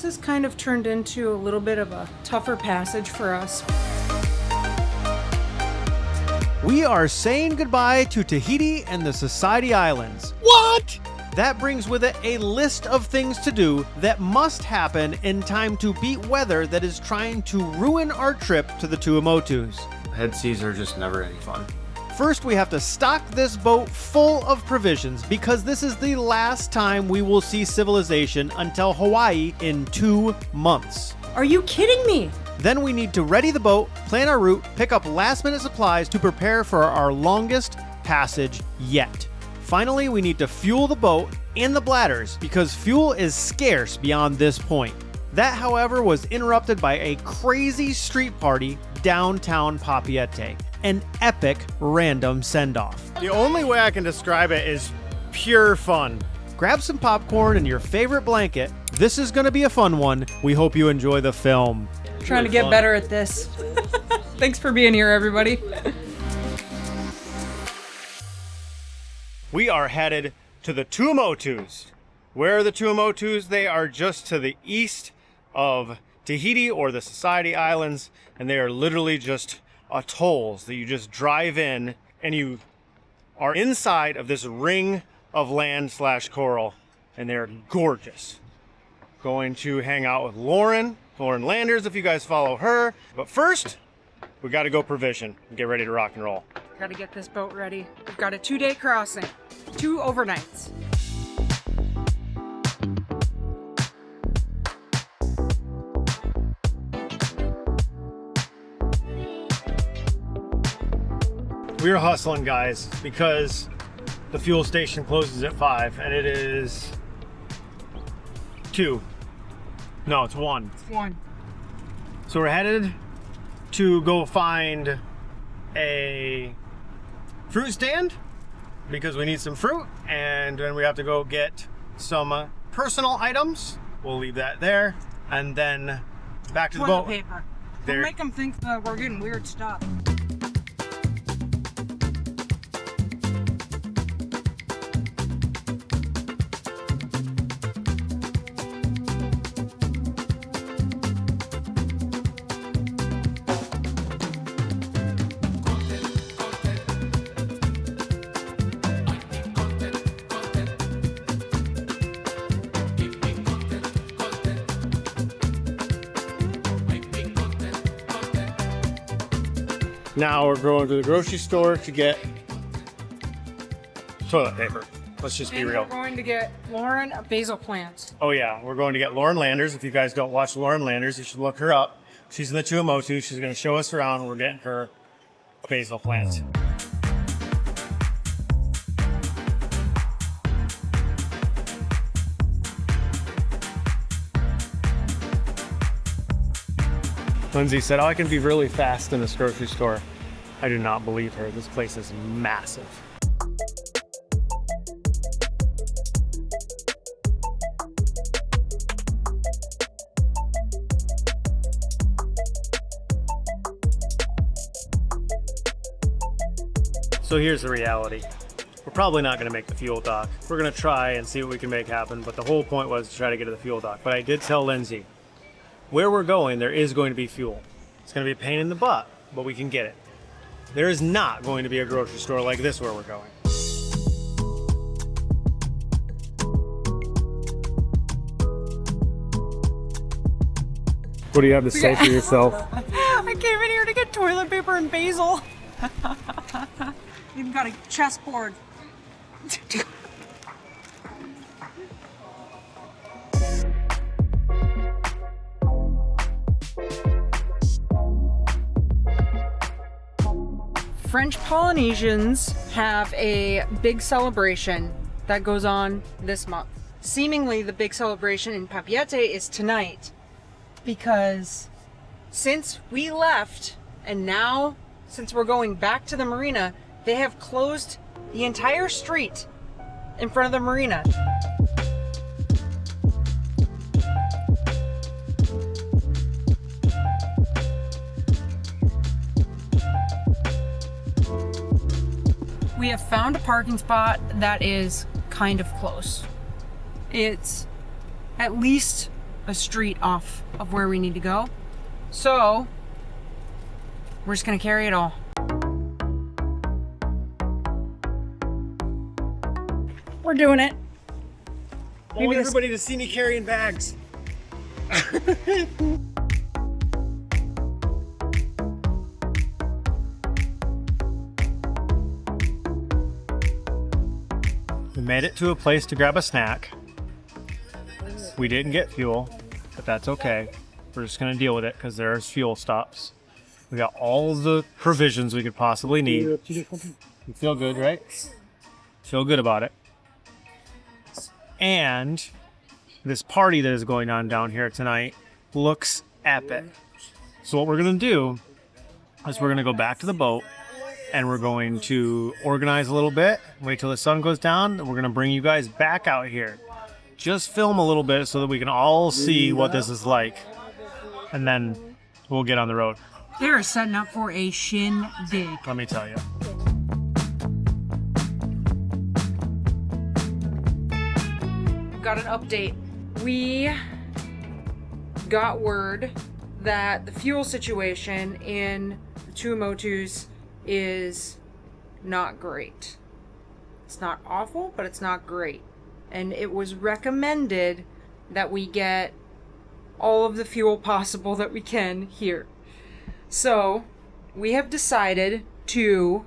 This has kind of turned into a little bit of a tougher passage for us. We are saying goodbye to Tahiti and the Society Islands. What? That brings with it a list of things to do that must happen in time to beat weather that is trying to ruin our trip to the Tuamotus. Head seas are just never any fun. First, we have to stock this boat full of provisions because this is the last time we will see civilization until Hawaii in 2 months. Are you kidding me? Then we need to ready the boat, plan our route, pick up last-minute supplies to prepare for our longest passage yet. Finally, we need to fuel the boat and the bladders because fuel is scarce beyond this point. That, however, was interrupted by a crazy street party downtown Papeete, an epic random send-off. The only way I can describe it is pure fun. Grab some popcorn and your favorite blanket. This is going to be a fun one. We hope you enjoy the film. Trying to get better at this. Thanks for being here, everybody. We are headed to the Tuamotus. Where are the Tuamotus? They are just to the east of Tahiti or the Society Islands, and they are literally just atolls that you just drive in and you are inside of this ring of land / coral, and they're gorgeous. Going to hang out with Lauren Landers if you guys follow her. But first, we got to go provision and get ready to rock and roll. Gotta get this boat ready. We've got a 2-day crossing, 2 overnights. We're hustling, guys, because the fuel station closes at 5 and it is 2. No, it's 1. It's 1. So we're headed to go find a fruit stand because we need some fruit, and then we have to go get some personal items. We'll leave that there, and then back to the Toilet boat. paper. There. Don't make them think that we're getting weird stuff. Now we're going to the grocery store to get toilet paper. Let's just be And real. we're going to get Lauren a basil plant. Oh yeah, we're going to get Lauren Landers. If you guys don't watch Lauren Landers, you should look her up. She's in the Tuamotu. She's going to show us around. We're getting her a basil plant. Lindsay said, "Oh, I can be really fast in this grocery store." I do not believe her. This place is massive. So here's the reality. We're probably not going to make the fuel dock. We're going to try and see what we can make happen, but the whole point was to try to get to the fuel dock. But I did tell Lindsay, where we're going, there is going to be fuel. It's going to be a pain in the butt, but we can get it. There is not going to be a grocery store like this where we're going. What do you have to say for yourself? I came in here to get toilet paper and basil. Even got a chessboard. French Polynesians have a big celebration that goes on this month. Seemingly the big celebration in Papeete is tonight, because since we left and now since we're going back to the marina, they have closed the entire street in front of the marina. We have found a parking spot that is kind of close. It's at least a street off of where we need to go. So we're just gonna carry it all. We're doing it. I want everybody to see me carrying bags. We made it to a place to grab a snack. We didn't get fuel, but that's okay. We're just gonna deal with it because there's fuel stops. We got all the provisions we could possibly need. You feel good, right? Feel good about it. And this party that is going on down here tonight looks epic. So what we're gonna do is we're gonna go back to the boat and we're going to organize a little bit, wait till the sun goes down, and we're gonna bring you guys back out here. Just film a little bit so that we can all see what this is like. And then we'll get on the road. They're setting up for a shindig. Let me tell you. Got an update. We got word that the fuel situation in the Tuamotus is not great. It's not awful, but it's not great. And it was recommended that we get all of the fuel possible that we can here. So we have decided to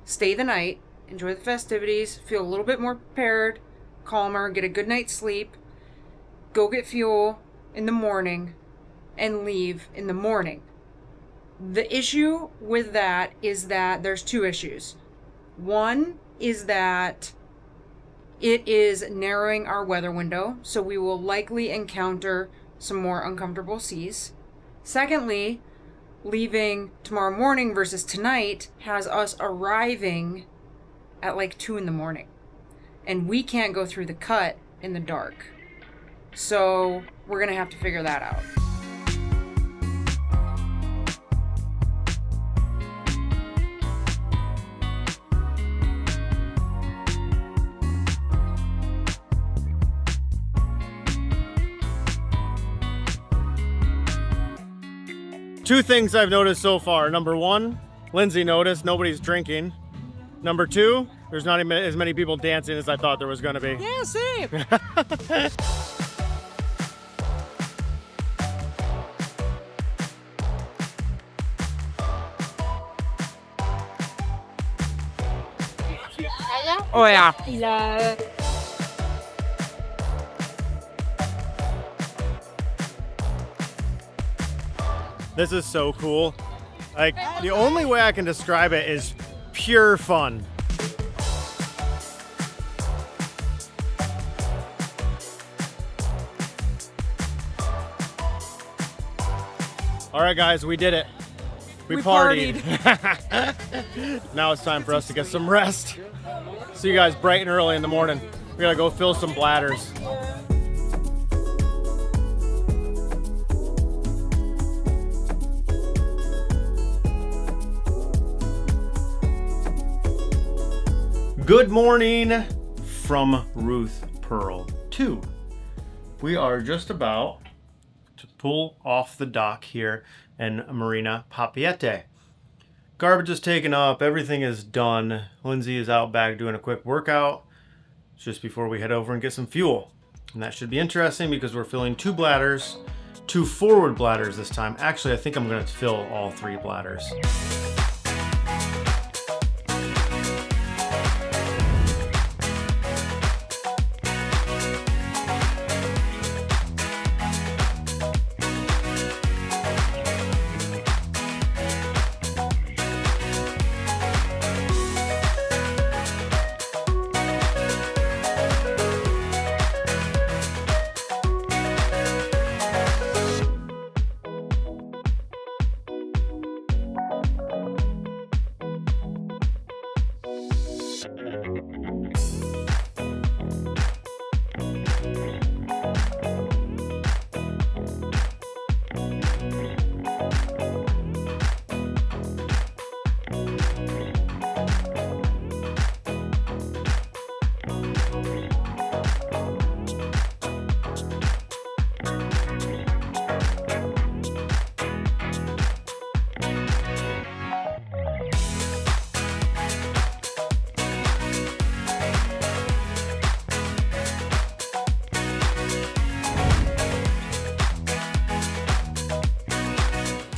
stay the night, enjoy the festivities, feel a little bit more prepared, calmer, get a good night's sleep, go get fuel in the morning, and leave in the morning. The issue with that is that there's two issues. One is that it is narrowing our weather window, so we will likely encounter some more uncomfortable seas. Secondly, leaving tomorrow morning versus tonight has us arriving at like 2 in the morning. And we can't go through the cut in the dark. So we're gonna have to figure that out. Two things I've noticed so far. Number one, Lindsay noticed nobody's drinking. Number two, there's not even as many people dancing as I thought there was gonna be. Yeah, same. Oh yeah. This is so cool. Like, the only way I can describe it is pure fun. All right, guys, we did it. We partied. Now it's time for us to get some rest. See you guys bright and early in the morning. We gotta go fill some bladders. Good morning from Ruth Pearl 2. We are just about to pull off the dock here in Marina Papeete. Garbage is taken up, everything is done. Lindsay is out back doing a quick workout just before we head over and get some fuel. And that should be interesting because we're filling 2 bladders, 2 forward bladders this time. Actually, I think I'm going to fill all 3 bladders.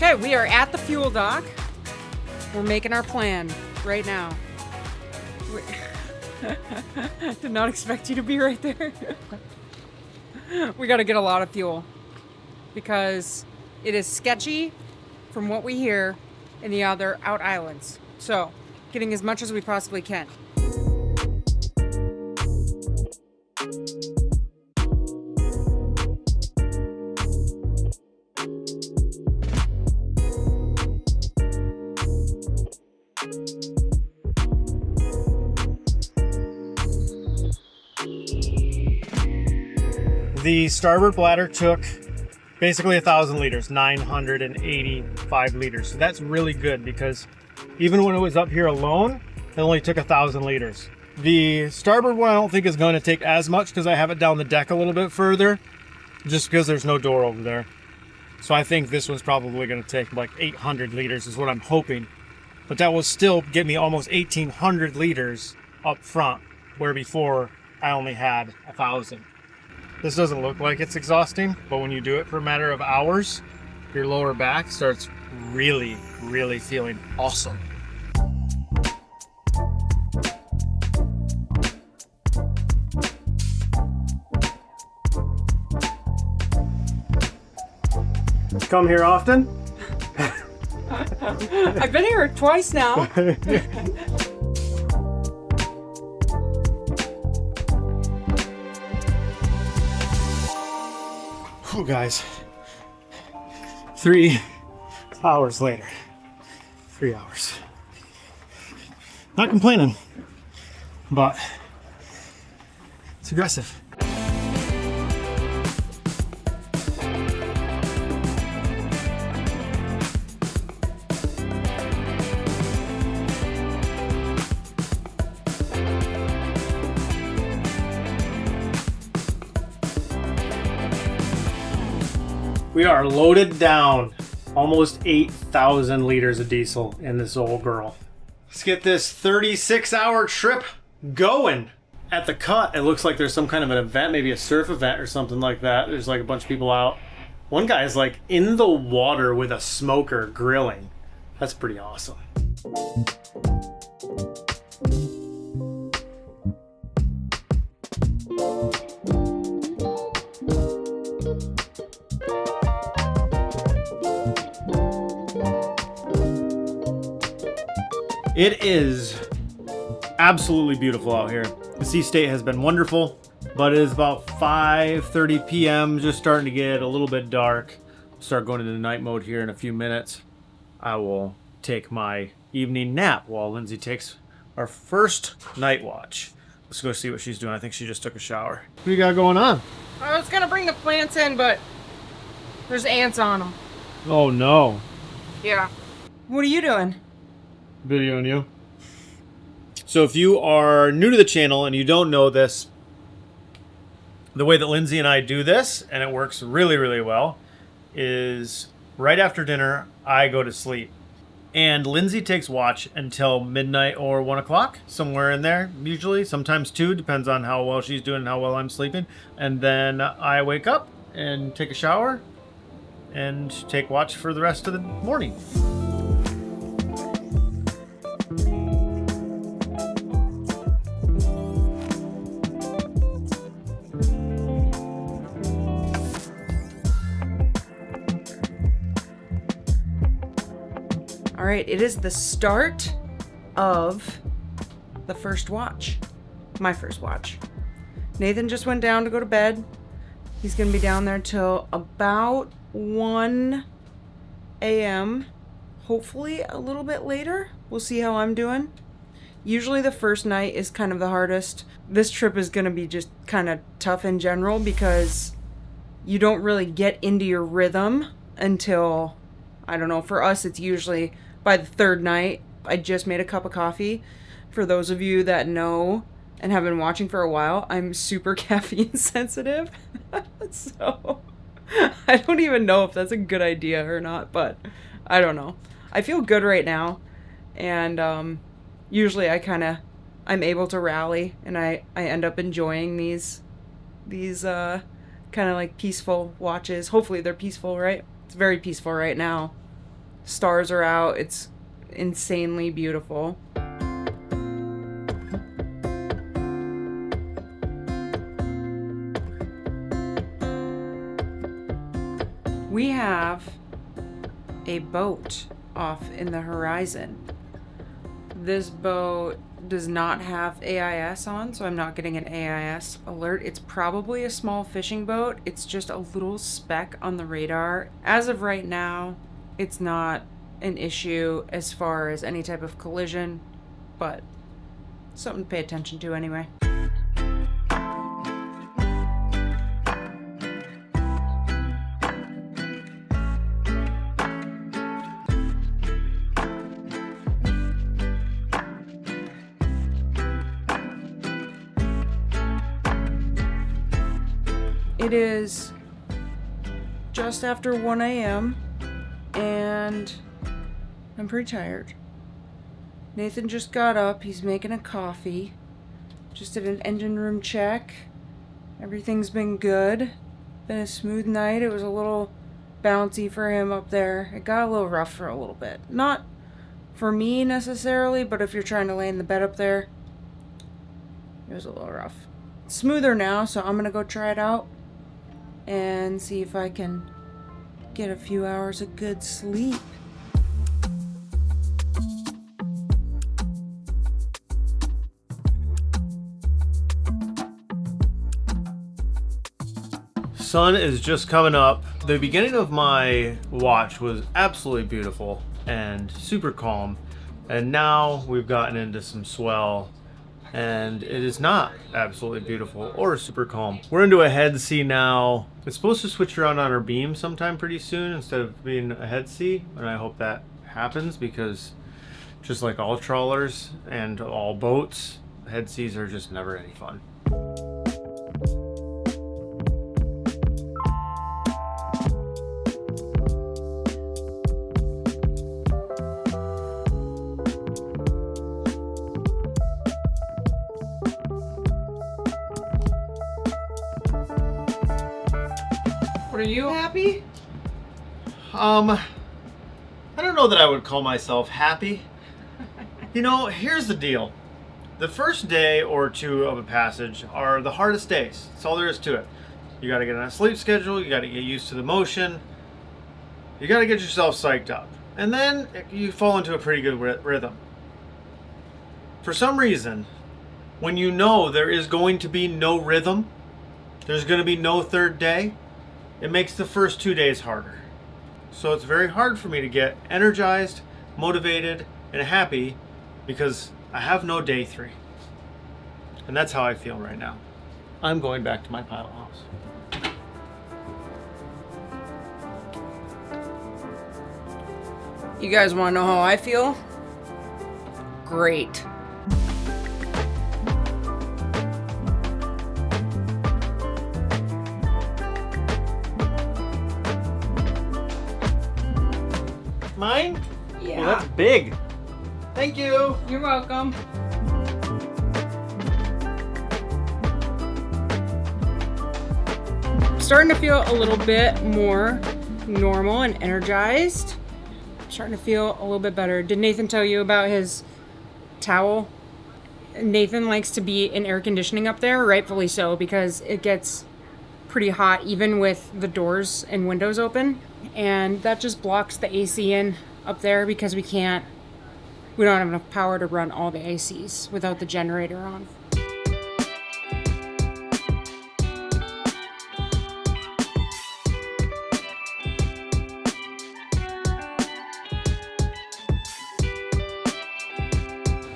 Okay, we are at the fuel dock. We're making our plan right now. Did not expect you to be right there. We gotta get a lot of fuel because it is sketchy from what we hear in the other out islands. So, getting as much as we possibly can. The starboard bladder took basically 1,000 liters, 985 liters. So that's really good because even when it was up here alone, it only took 1,000 liters. The starboard one I don't think is going to take as much because I have it down the deck a little bit further, just because there's no door over there. So I think this one's probably going to take like 800 liters is what I'm hoping. But that will still get me almost 1,800 liters up front, where before I only had 1,000. This doesn't look like it's exhausting, but when you do it for a matter of hours, your lower back starts really, really feeling awesome. Come here often? I've been here twice now. Oh, guys. 3 hours later. 3 hours. Not complaining, but it's aggressive. We are loaded down almost 8,000 liters of diesel in this old girl. Let's get this 36-hour trip going. At the cut, it looks like there's some kind of an event, maybe a surf event or something like that. There's like a bunch of people out. One guy is like in the water with a smoker grilling. That's pretty awesome. It is absolutely beautiful out here. The sea state has been wonderful, but it is about 5:30 p.m. just starting to get a little bit dark. We'll start going into night mode here in a few minutes. I will take my evening nap while Lindsay takes our first night watch. Let's go see what she's doing. I think she just took a shower. What do you got going on? I was gonna bring the plants in, but there's ants on them. Oh no. Yeah. What are you doing? Videoing you. So if you are new to the channel and you don't know this, the way that Lindsay and I do this, and it works really, really well, is right after dinner, I go to sleep. And Lindsay takes watch until midnight or 1 o'clock, somewhere in there, usually. Sometimes 2, depends on how well she's doing and how well I'm sleeping. And then I wake up and take a shower and take watch for the rest of the morning. All right, it is the start of the first watch. My first watch. Nathan just went down to go to bed. He's gonna be down there till about 1 a.m. Hopefully a little bit later. We'll see how I'm doing. Usually the first night is kind of the hardest. This trip is gonna be just kind of tough in general because you don't really get into your rhythm until, I don't know, for us it's usually by the third night. I just made a cup of coffee. For those of you that know and have been watching for a while, I'm super caffeine sensitive. So I don't even know if that's a good idea or not, but I don't know. I feel good right now. And usually I'm able to rally and I end up enjoying these kind of like peaceful watches. Hopefully they're peaceful, right? It's very peaceful right now. Stars are out. It's insanely beautiful. We have a boat off in the horizon. This boat does not have AIS on, so I'm not getting an AIS alert. It's probably a small fishing boat. It's just a little speck on the radar. As of right now, it's not an issue as far as any type of collision, but something to pay attention to anyway. It is just after 1 a.m. and I'm pretty tired. Nathan just got up. He's making a coffee. Just did an engine room check. Everything's been good. Been a smooth night. It was a little bouncy for him up there. It got a little rough for a little bit. Not for me necessarily, but if you're trying to lay in the bed up there, it was a little rough. It's smoother now, so I'm gonna go try it out and see if I can get a few hours of good sleep. Sun is just coming up. The beginning of my watch was absolutely beautiful and super calm, and now we've gotten into some swell and it is not absolutely beautiful or super calm. We're into a head sea now. It's supposed to switch around on our beam sometime pretty soon instead of being a head sea, and I hope that happens because just like all trawlers and all boats, head seas are just never any fun. Are you happy? I don't know that I would call myself happy. You know, here's the deal. The first day or two of a passage are the hardest days. That's all there is to it. You gotta get on a sleep schedule, you gotta get used to the motion, you gotta get yourself psyched up. And then you fall into a pretty good rhythm. For some reason, when you know there is going to be no rhythm, there's gonna be no third day, it makes the first 2 days harder. So it's very hard for me to get energized, motivated, and happy because I have no day 3. And that's how I feel right now. I'm going back to my pilot house. You guys want to know how I feel? Great. Mine? Yeah. Well, that's big. Thank you. You're welcome. Starting to feel a little bit more normal and energized. Starting to feel a little bit better. Did Nathan tell you about his towel? Nathan likes to be in air conditioning up there, rightfully so, because it gets pretty hot even with the doors and windows open. And that just blocks the AC in up there because we don't have enough power to run all the ACs without the generator on.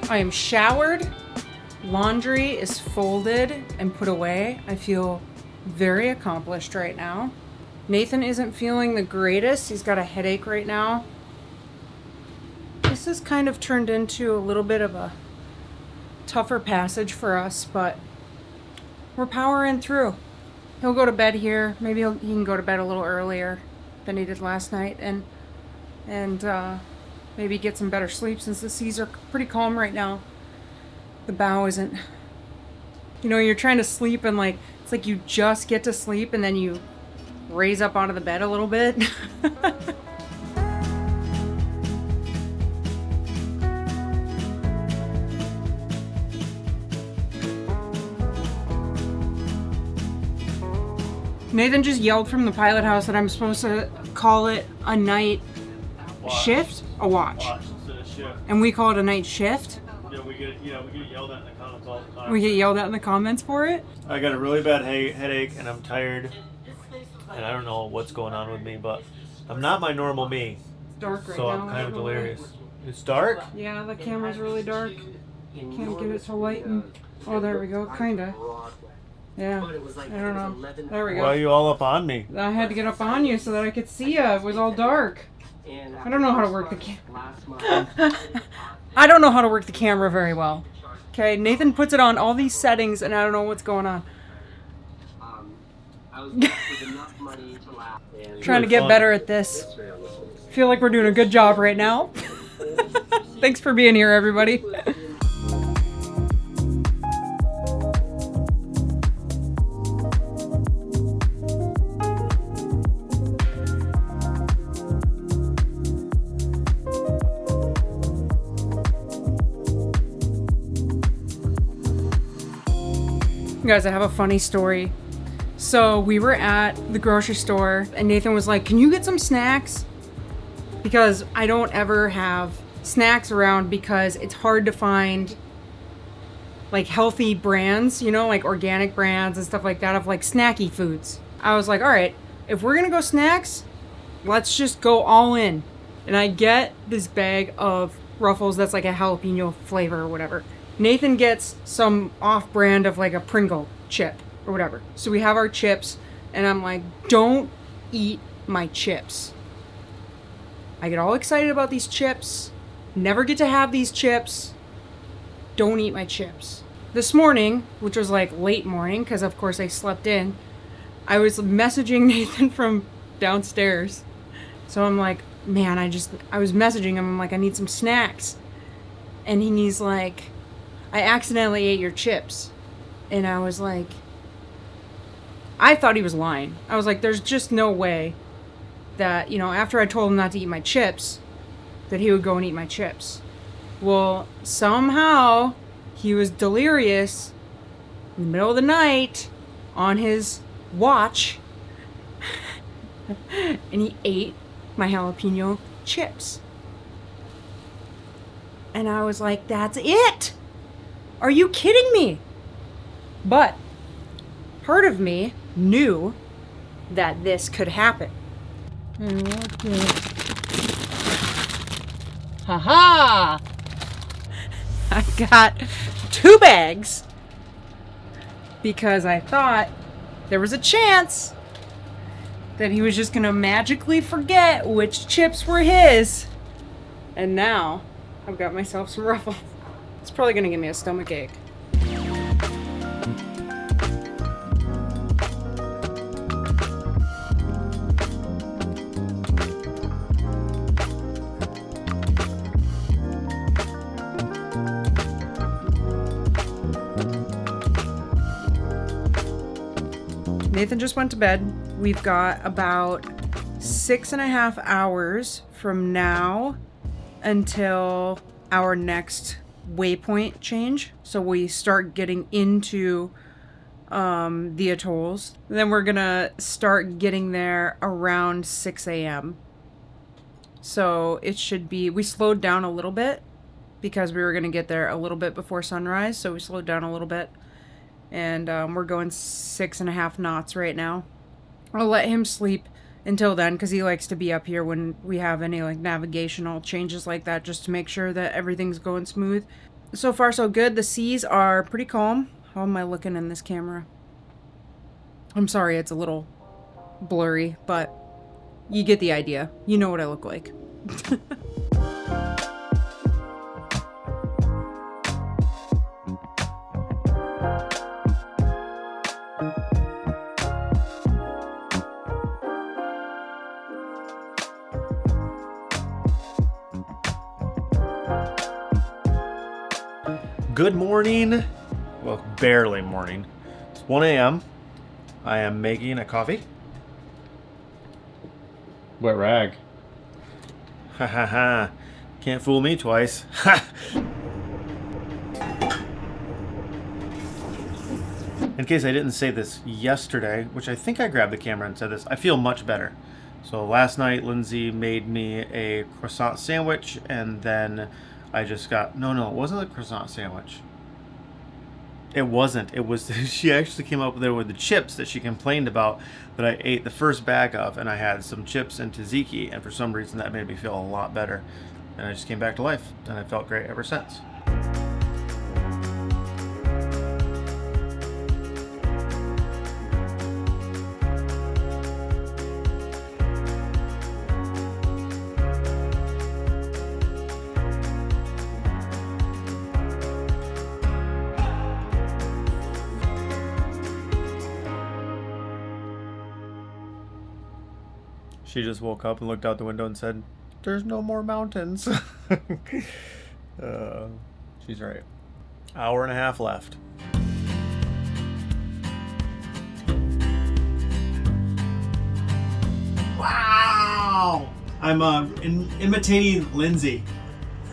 I am showered, laundry is folded and put away. I feel very accomplished right now. Nathan isn't feeling the greatest. He's got a headache right now. This has kind of turned into a little bit of a tougher passage for us, but we're powering through. He'll go to bed here. Maybe he can go to bed a little earlier than he did last night and maybe get some better sleep since the seas are pretty calm right now. The bow isn't, you're trying to sleep and it's like you just get to sleep and then you raise up out of the bed a little bit. Nathan just yelled from the pilot house that I'm supposed to call it a night shift, a watch. Instead of shift. And we call it a night shift. Yeah, we get yelled at in the comments all the time. We get yelled at in the comments for it. I got a really bad headache and I'm tired. And I don't know what's going on with me, but I'm not my normal me. It's dark right So now. I'm kind of delirious. It's dark? Yeah, the camera's really dark. Can't get it to lighten. Oh, there we go. Kinda. Yeah. I don't know. There we Why are go. you all up on me? I had to get up on you so that I could see you. It was all dark. I don't know how to work the camera. I don't know how to work the camera very well. Okay, Nathan puts it on all these settings and I don't know what's going on. Trying to get better at this. Feel like we're doing a good job right now. Thanks for being here, everybody. Guys, I have a funny story. So we were at the grocery store and Nathan was like, can you get some snacks? Because I don't ever have snacks around because it's hard to find like healthy brands, you know, like organic brands and stuff like that of like snacky foods. I was like, all right, if we're gonna go snacks, let's just go all in. And I get this bag of Ruffles that's like a jalapeno flavor or whatever. Nathan gets some off-brand of like a Pringle chip or whatever. So we have our chips and I'm like, don't eat my chips. I get all excited about these chips. Never get to have these chips. Don't eat my chips. This morning, which was like late morning, because of course I slept in, I was messaging Nathan from downstairs. So I'm like, man, I was messaging him. I'm like, I need some snacks. And he's like, I accidentally ate your chips. And I was like, I thought he was lying. I was like, there's just no way that, you know, after I told him not to eat my chips, that he would go and eat my chips. Well, somehow he was delirious in the middle of the night on his watch and he ate my jalapeno chips. And I was like, that's it! Are you kidding me? But part of me knew that this could happen. And what the... Ha-ha! I got 2 bags because I thought there was a chance that he was just gonna magically forget which chips were his. And now I've got myself some Ruffles. It's probably gonna give me a stomach ache. Nathan just went to bed. We've got about 6.5 hours from now until our next waypoint change. So we start getting into the atolls. Then we're gonna start getting there around 6 a.m. So it should be, we slowed down a little bit because we were gonna get there a little bit before sunrise. So we slowed down a little bit. And we're going 6.5 knots right now. I'll let him sleep until then because he likes to be up here when we have any like navigational changes like that, just to make sure that everything's going smooth. So far so good. The seas are pretty calm. How am I looking in this camera? I'm sorry, it's a little blurry, but you get the idea. You know what I look like. Good morning. Well, barely morning. It's 1 a.m. I am making a coffee. Wet rag. Ha ha ha. Can't fool me twice. Ha! And In case I didn't say this yesterday, which I think I grabbed the camera and said this, I feel much better. So last night, Lindsay made me a croissant sandwich, and then I just got, no, it wasn't a croissant sandwich. It wasn't. It was, she actually came up there with the chips that she complained about that I ate the first bag of, and I had some chips and tzatziki, and for some reason that made me feel a lot better. And I just came back to life, and I felt great ever since. She just woke up and looked out the window and said, "There's no more mountains." She's right. Hour and a half left. Wow! I'm imitating Lindsay.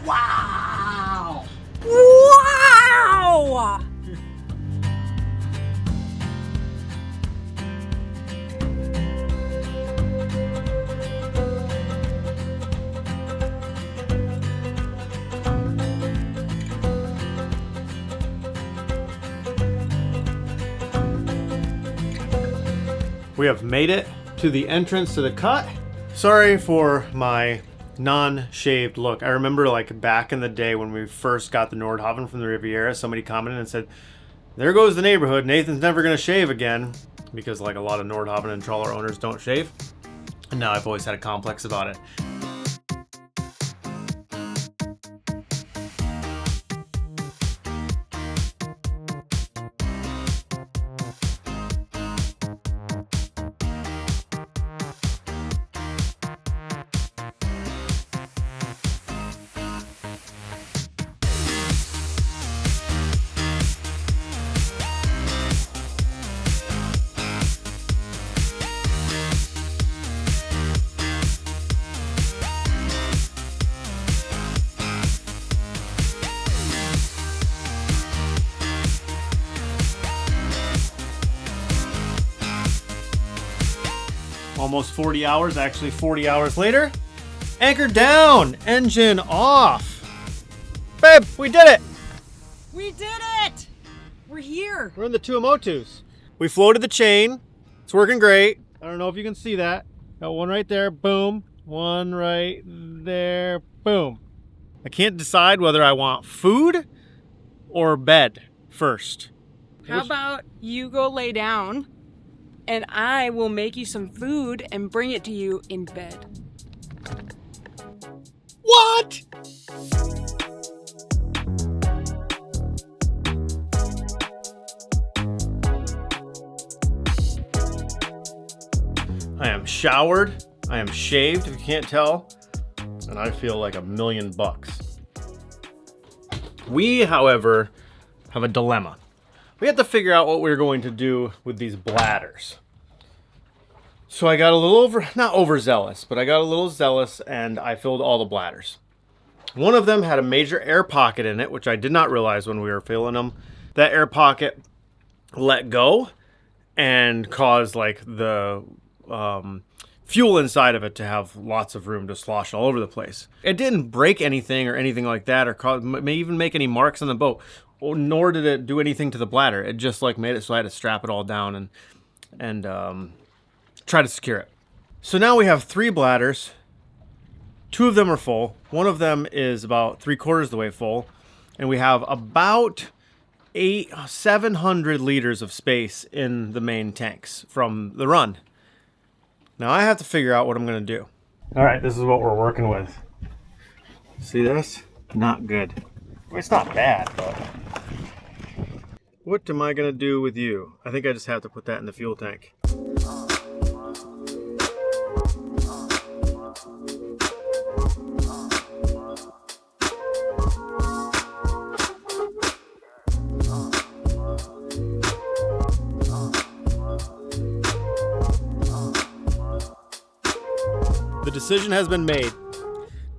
Wow! Wow! We have made it to the entrance to the cut. Sorry for my non-shaved look. I remember like back in the day when we first got the Nordhaven from the Riviera, somebody commented and said, "There goes the neighborhood. Nathan's never gonna shave again," because like a lot of Nordhaven and Trawler owners don't shave. And now I've always had a complex about it. Almost 40 hours, actually 40 hours later. Anchor down, engine off. Babe, we did it. We did it! We're here. We're in the Tuamotus. We floated the chain. It's working great. I don't know if you can see that. Got one right there, boom. One right there, boom. I can't decide whether I want food or bed first. How about you go lay down and I will make you some food and bring it to you in bed. What? I am showered, I am shaved, if you can't tell, and I feel like $1,000,000. We, however, have a dilemma. We have to figure out what we're going to do with these bladders. So I got a little not overzealous, but I got a little zealous and I filled all the bladders. One of them had a major air pocket in it, which I did not realize when we were filling them. That air pocket let go and caused like the fuel inside of it to have lots of room to slosh all over the place. It didn't break anything or anything like that, or may even make any marks on the boat, nor did it do anything to the bladder. It just like made it so I had to strap it all down and try to secure it. So now we have 3 bladders. 2 of them are full. One of them is about 3/4 of the way full, and we have about 700 liters of space in the main tanks from the run. Now I have to figure out what I'm going to do. All right, this is what we're working with. See this? Not good. Well, it's not bad, but what am I going to do with you? I think I just have to put that in the fuel tank. The decision has been made.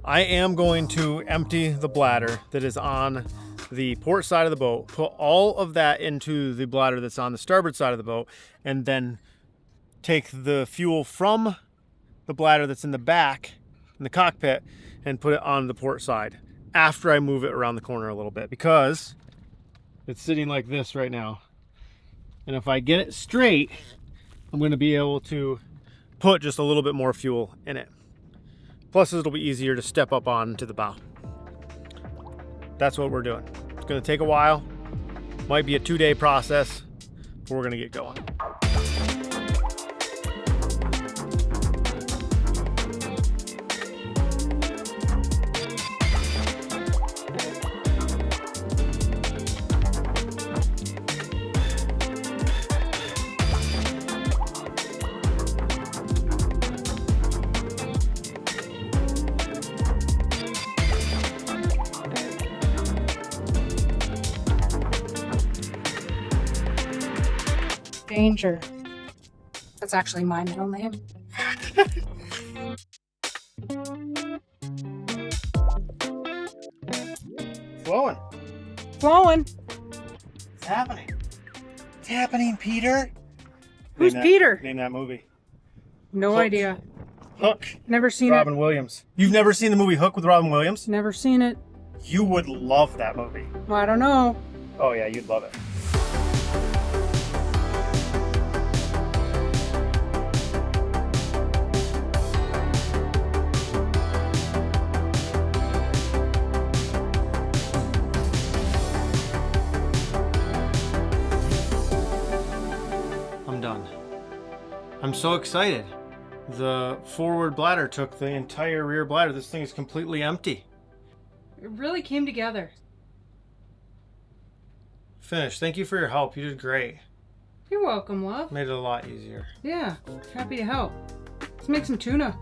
I am going to empty the bladder that is on the port side of the boat, put all of that into the bladder that's on the starboard side of the boat, and then take the fuel from the bladder that's in the back, in the cockpit, and put it on the port side after I move it around the corner a little bit, because it's sitting like this right now. And if I get it straight, I'm going to be able to put just a little bit more fuel in it. Plus, it'll be easier to step up onto the bow. That's what we're doing. It's going to take a while. Might be a 2-day process, but we're going to get going. Danger. That's actually my middle name. Flowing. Flowing. It's happening. It's happening, Peter. Who's Peter? Name that movie. No Hook. idea. Hook. Never seen Robin Williams. You've never seen the movie Hook with Robin Williams? it. Never seen it. You would love that movie. Well, I don't know. Oh yeah, you'd love it. I'm done. I'm so excited. The forward bladder took the entire rear bladder. This thing is completely empty. It really came together. Finished. Thank you for your help. You did great. You're welcome, love. Made it a lot easier. Yeah, happy to help. Let's make some tuna.